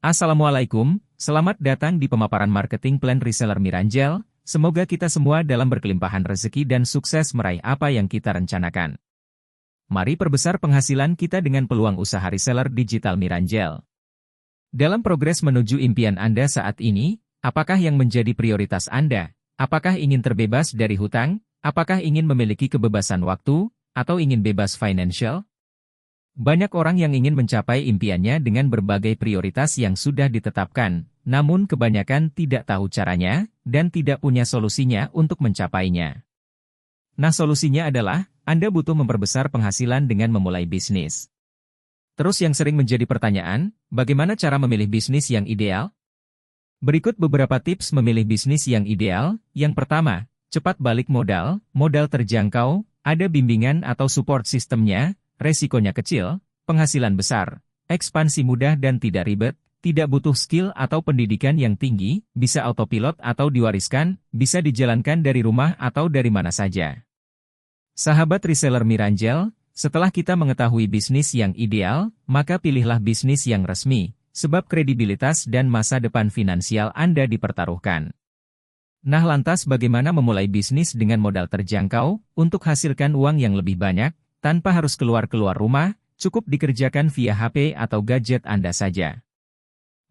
Assalamualaikum, selamat datang di pemaparan marketing plan reseller Miranjel. Semoga kita semua dalam berkelimpahan rezeki dan sukses meraih apa yang kita rencanakan. Mari perbesar penghasilan kita dengan peluang usaha reseller digital Miranjel. Dalam progres menuju impian Anda saat ini, apakah yang menjadi prioritas Anda? Apakah ingin terbebas dari hutang? Apakah ingin memiliki kebebasan waktu? Atau ingin bebas financial? Banyak orang yang ingin mencapai impiannya dengan berbagai prioritas yang sudah ditetapkan, namun kebanyakan tidak tahu caranya, dan tidak punya solusinya untuk mencapainya. Nah, solusinya adalah, Anda butuh memperbesar penghasilan dengan memulai bisnis. Terus yang sering menjadi pertanyaan, bagaimana cara memilih bisnis yang ideal? Berikut beberapa tips memilih bisnis yang ideal. Yang pertama, cepat balik modal, modal terjangkau, ada bimbingan atau support sistemnya, resikonya kecil, penghasilan besar, ekspansi mudah dan tidak ribet, tidak butuh skill atau pendidikan yang tinggi, bisa autopilot atau diwariskan, bisa dijalankan dari rumah atau dari mana saja. Sahabat reseller Miranjel, setelah kita mengetahui bisnis yang ideal, maka pilihlah bisnis yang resmi, sebab kredibilitas dan masa depan finansial Anda dipertaruhkan. Nah, lantas bagaimana memulai bisnis dengan modal terjangkau, untuk hasilkan uang yang lebih banyak, tanpa harus keluar rumah, cukup dikerjakan via HP atau gadget Anda saja.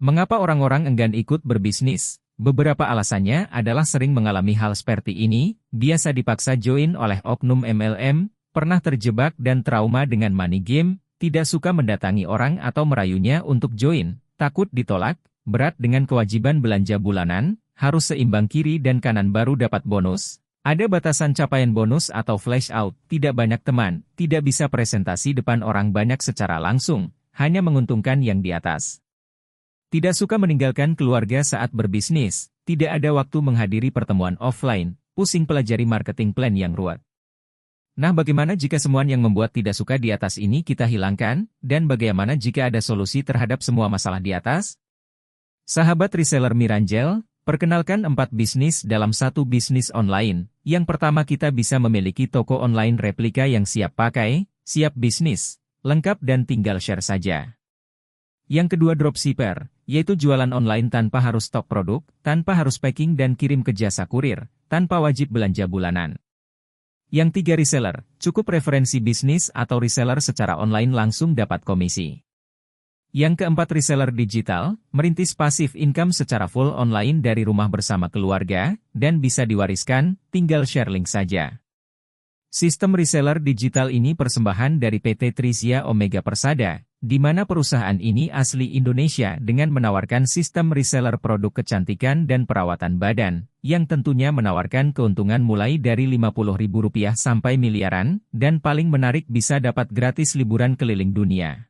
Mengapa orang-orang enggan ikut berbisnis? Beberapa alasannya adalah sering mengalami hal seperti ini, biasa dipaksa join oleh oknum MLM, pernah terjebak dan trauma dengan money game, tidak suka mendatangi orang atau merayunya untuk join, takut ditolak, berat dengan kewajiban belanja bulanan, harus seimbang kiri dan kanan baru dapat bonus. Ada batasan capaian bonus atau flash out, tidak banyak teman, tidak bisa presentasi depan orang banyak secara langsung, hanya menguntungkan yang di atas. Tidak suka meninggalkan keluarga saat berbisnis, tidak ada waktu menghadiri pertemuan offline, pusing pelajari marketing plan yang ruwet. Nah, bagaimana jika semua yang membuat tidak suka di atas ini kita hilangkan, dan bagaimana jika ada solusi terhadap semua masalah di atas? Sahabat reseller Miranjel, perkenalkan 4 bisnis dalam satu bisnis online. Yang pertama, kita bisa memiliki toko online replika yang siap pakai, siap bisnis, lengkap dan tinggal share saja. Yang kedua, dropshipper, yaitu jualan online tanpa harus stok produk, tanpa harus packing dan kirim ke jasa kurir, tanpa wajib belanja bulanan. Yang tiga, reseller, cukup referensi bisnis atau reseller secara online langsung dapat komisi. Yang keempat, reseller digital, merintis pasif income secara full online dari rumah bersama keluarga, dan bisa diwariskan, tinggal share link saja. Sistem reseller digital ini persembahan dari PT Trisia Omega Persada, di mana perusahaan ini asli Indonesia dengan menawarkan sistem reseller produk kecantikan dan perawatan badan, yang tentunya menawarkan keuntungan mulai dari Rp50.000 sampai miliaran, dan paling menarik bisa dapat gratis liburan keliling dunia.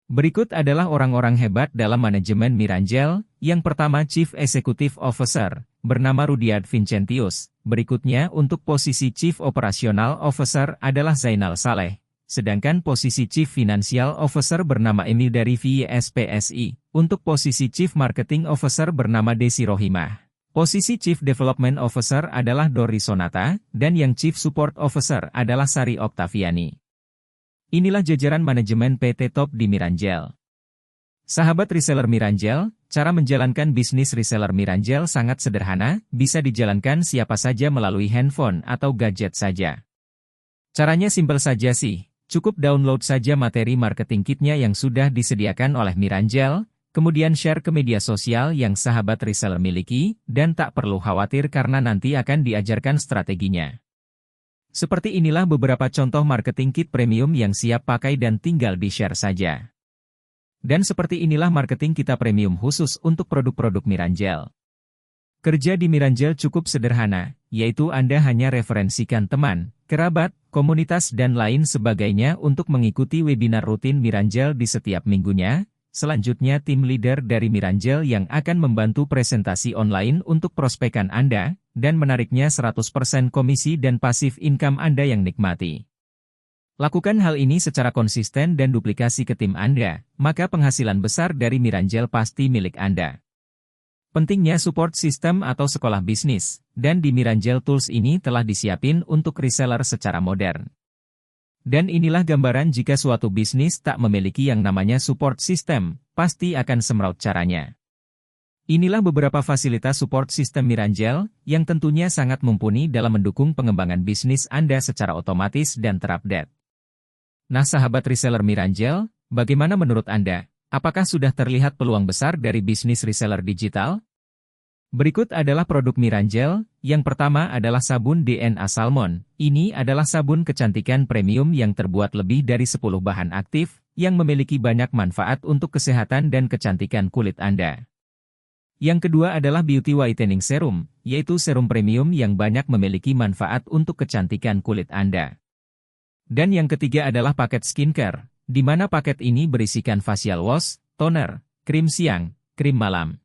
Berikut adalah orang-orang hebat dalam manajemen Miranjel. Yang pertama, Chief Executive Officer, bernama Rudyard Vincentius. Berikutnya untuk posisi Chief Operational Officer adalah Zainal Saleh. Sedangkan posisi Chief Financial Officer bernama Emil dari VISPSI. Untuk posisi Chief Marketing Officer bernama Desi Rohimah. Posisi Chief Development Officer adalah Dori Sonata, dan yang Chief Support Officer adalah Sari Oktaviani. Inilah jajaran manajemen PT Top di Miranjel. Sahabat reseller Miranjel, cara menjalankan bisnis reseller Miranjel sangat sederhana, bisa dijalankan siapa saja melalui handphone atau gadget saja. Caranya simpel saja sih, cukup download saja materi marketing kitnya yang sudah disediakan oleh Miranjel, kemudian share ke media sosial yang sahabat reseller miliki, dan tak perlu khawatir karena nanti akan diajarkan strateginya. Seperti inilah beberapa contoh marketing kit premium yang siap pakai dan tinggal di-share saja. Dan seperti inilah marketing kita premium khusus untuk produk-produk Miranjel. Kerja di Miranjel cukup sederhana, yaitu Anda hanya referensikan teman, kerabat, komunitas dan lain sebagainya untuk mengikuti webinar rutin Miranjel di setiap minggunya. Selanjutnya tim leader dari Miranjel yang akan membantu presentasi online untuk prospekan Anda, dan menariknya 100% komisi dan pasif income Anda yang nikmati. Lakukan hal ini secara konsisten dan duplikasi ke tim Anda, maka penghasilan besar dari Miranjel pasti milik Anda. Pentingnya support system atau sekolah bisnis, dan di Miranjel Tools ini telah disiapin untuk reseller secara modern. Dan inilah gambaran jika suatu bisnis tak memiliki yang namanya support system, pasti akan semraut caranya. Inilah beberapa fasilitas support system Miranjel, yang tentunya sangat mumpuni dalam mendukung pengembangan bisnis Anda secara otomatis dan terupdate. Nah sahabat reseller Miranjel, bagaimana menurut Anda? Apakah sudah terlihat peluang besar dari bisnis reseller digital? Berikut adalah produk Miranjel. Yang pertama adalah sabun DNA Salmon. Ini adalah sabun kecantikan premium yang terbuat lebih dari 10 bahan aktif, yang memiliki banyak manfaat untuk kesehatan dan kecantikan kulit Anda. Yang kedua adalah Beauty Whitening Serum, yaitu serum premium yang banyak memiliki manfaat untuk kecantikan kulit Anda. Dan yang ketiga adalah paket skincare, di mana paket ini berisikan facial wash, toner, krim siang, krim malam.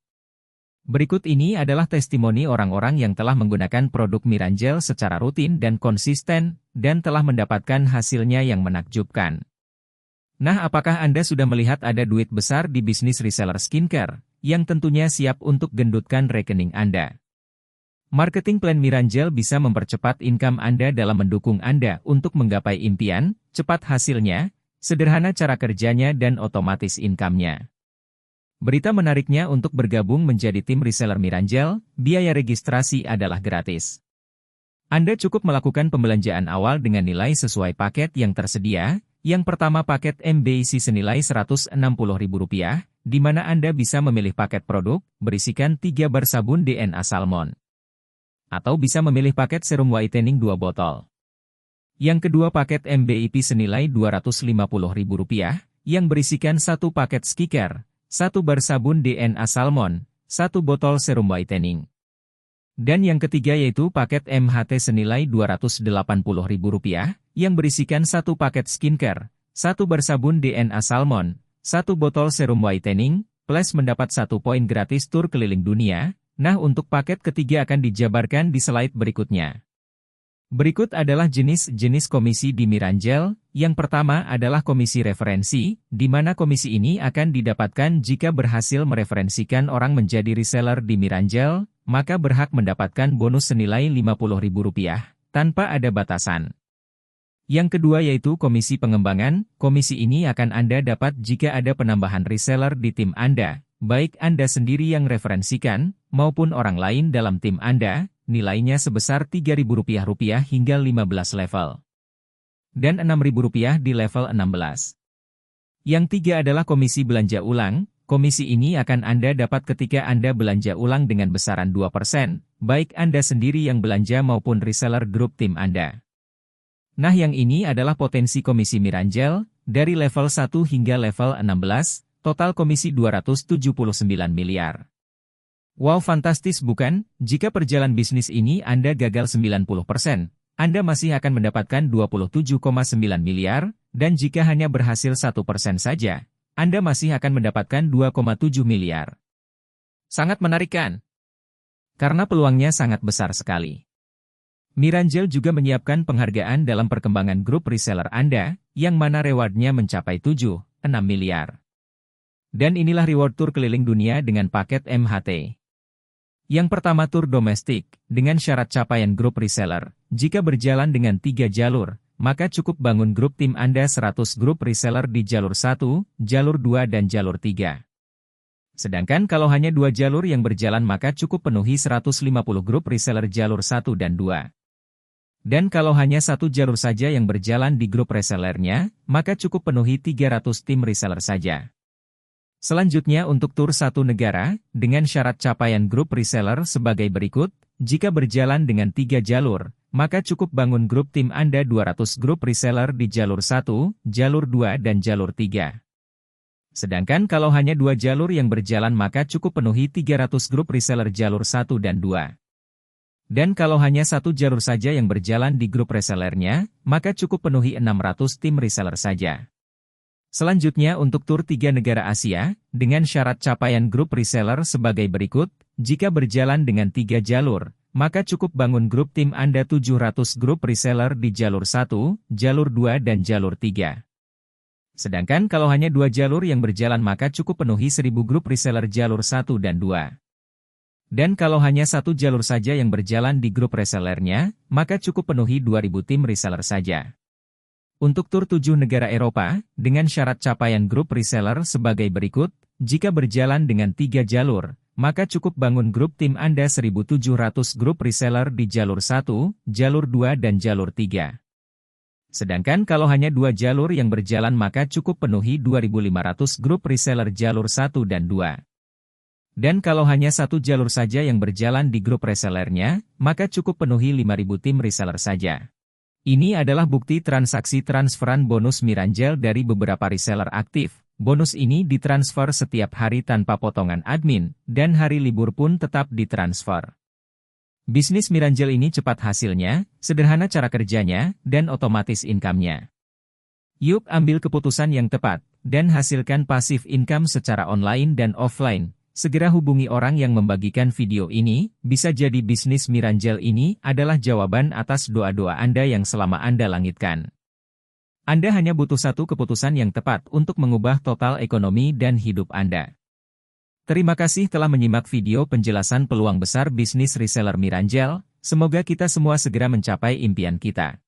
Berikut ini adalah testimoni orang-orang yang telah menggunakan produk Miranjel secara rutin dan konsisten, dan telah mendapatkan hasilnya yang menakjubkan. Nah, apakah Anda sudah melihat ada duit besar di bisnis reseller skincare, yang tentunya siap untuk gendutkan rekening Anda? Marketing plan Miranjel bisa mempercepat income Anda dalam mendukung Anda untuk menggapai impian, cepat hasilnya, sederhana cara kerjanya dan otomatis income-nya. Berita menariknya untuk bergabung menjadi tim reseller Miranjel, biaya registrasi adalah gratis. Anda cukup melakukan pembelanjaan awal dengan nilai sesuai paket yang tersedia. Yang pertama paket MBIC senilai Rp160.000, di mana Anda bisa memilih paket produk, berisikan 3 bar sabun DNA Salmon. Atau bisa memilih paket serum whitening 2 botol. Yang kedua paket MBIP senilai Rp250.000, yang berisikan 1 paket skincare, 1 bar sabun DNA Salmon, 1 botol serum whitening. Dan yang ketiga yaitu paket MHT senilai Rp280.000, yang berisikan 1 paket skincare, 1 bar sabun DNA Salmon, 1 botol serum whitening, plus mendapat 1 poin gratis tur keliling dunia. Nah untuk paket ketiga akan dijabarkan di slide berikutnya. Berikut adalah jenis-jenis komisi di Miranjel. Yang pertama adalah komisi referensi, di mana komisi ini akan didapatkan jika berhasil mereferensikan orang menjadi reseller di Miranjel, maka berhak mendapatkan bonus senilai Rp50.000, tanpa ada batasan. Yang kedua yaitu komisi pengembangan. Komisi ini akan Anda dapat jika ada penambahan reseller di tim Anda, baik Anda sendiri yang referensikan, maupun orang lain dalam tim Anda, nilainya sebesar Rp3.000 hingga 15 level. Dan Rp6.000 di level 16. Yang tiga adalah komisi belanja ulang. Komisi ini akan Anda dapat ketika Anda belanja ulang dengan besaran 2%, baik Anda sendiri yang belanja maupun reseller grup tim Anda. Nah yang ini adalah potensi komisi Miranjel, dari level 1 hingga level 16, total komisi 279 miliar. Wow fantastis bukan? Jika perjalanan bisnis ini Anda gagal 90%, Anda masih akan mendapatkan 27,9 miliar, dan jika hanya berhasil 1% saja, Anda masih akan mendapatkan 2,7 miliar. Sangat menarik kan? Karena peluangnya sangat besar sekali. Miranjel juga menyiapkan penghargaan dalam perkembangan grup reseller Anda, yang mana rewardnya mencapai 7,6 miliar. Dan inilah reward tur keliling dunia dengan paket MHT. Yang pertama tur domestik, dengan syarat capaian grup reseller. Jika berjalan dengan 3 jalur, maka cukup bangun grup tim Anda 100 grup reseller di jalur 1, jalur 2 dan jalur 3. Sedangkan kalau hanya 2 jalur yang berjalan maka cukup penuhi 150 grup reseller jalur 1 dan 2. Dan kalau hanya 1 jalur saja yang berjalan di grup resellernya, maka cukup penuhi 300 tim reseller saja. Selanjutnya untuk tur 1 negara, dengan syarat capaian grup reseller sebagai berikut, jika berjalan dengan 3 jalur, maka cukup bangun grup tim Anda 200 grup reseller di jalur 1, jalur 2 dan jalur 3. Sedangkan kalau hanya 2 jalur yang berjalan maka cukup penuhi 300 grup reseller jalur 1 dan 2. Dan kalau hanya 1 jalur saja yang berjalan di grup resellernya, maka cukup penuhi 600 tim reseller saja. Selanjutnya untuk tur 3 negara Asia, dengan syarat capaian grup reseller sebagai berikut, jika berjalan dengan 3 jalur, maka cukup bangun grup tim Anda 700 grup reseller di jalur 1, jalur 2 dan jalur 3. Sedangkan kalau hanya 2 jalur yang berjalan maka cukup penuhi 1000 grup reseller jalur 1 dan 2. Dan kalau hanya 1 jalur saja yang berjalan di grup resellernya, maka cukup penuhi 2000 tim reseller saja. Untuk tur 7 negara Eropa, dengan syarat capaian grup reseller sebagai berikut, jika berjalan dengan 3 jalur, maka cukup bangun grup tim Anda 1.700 grup reseller di jalur 1, jalur 2 dan jalur 3. Sedangkan kalau hanya 2 jalur yang berjalan maka cukup penuhi 2.500 grup reseller jalur 1 dan 2. Dan kalau hanya 1 jalur saja yang berjalan di grup resellernya, maka cukup penuhi 5.000 tim reseller saja. Ini adalah bukti transaksi transferan bonus Miranjel dari beberapa reseller aktif. Bonus ini ditransfer setiap hari tanpa potongan admin, dan hari libur pun tetap ditransfer. Bisnis Miranjel ini cepat hasilnya, sederhana cara kerjanya, dan otomatis income-nya. Yuk ambil keputusan yang tepat, dan hasilkan pasif income secara online dan offline. Segera hubungi orang yang membagikan video ini, bisa jadi bisnis Miranjel ini adalah jawaban atas doa-doa Anda yang selama Anda langitkan. Anda hanya butuh satu keputusan yang tepat untuk mengubah total ekonomi dan hidup Anda. Terima kasih telah menyimak video penjelasan peluang besar bisnis reseller Miranjel, semoga kita semua segera mencapai impian kita.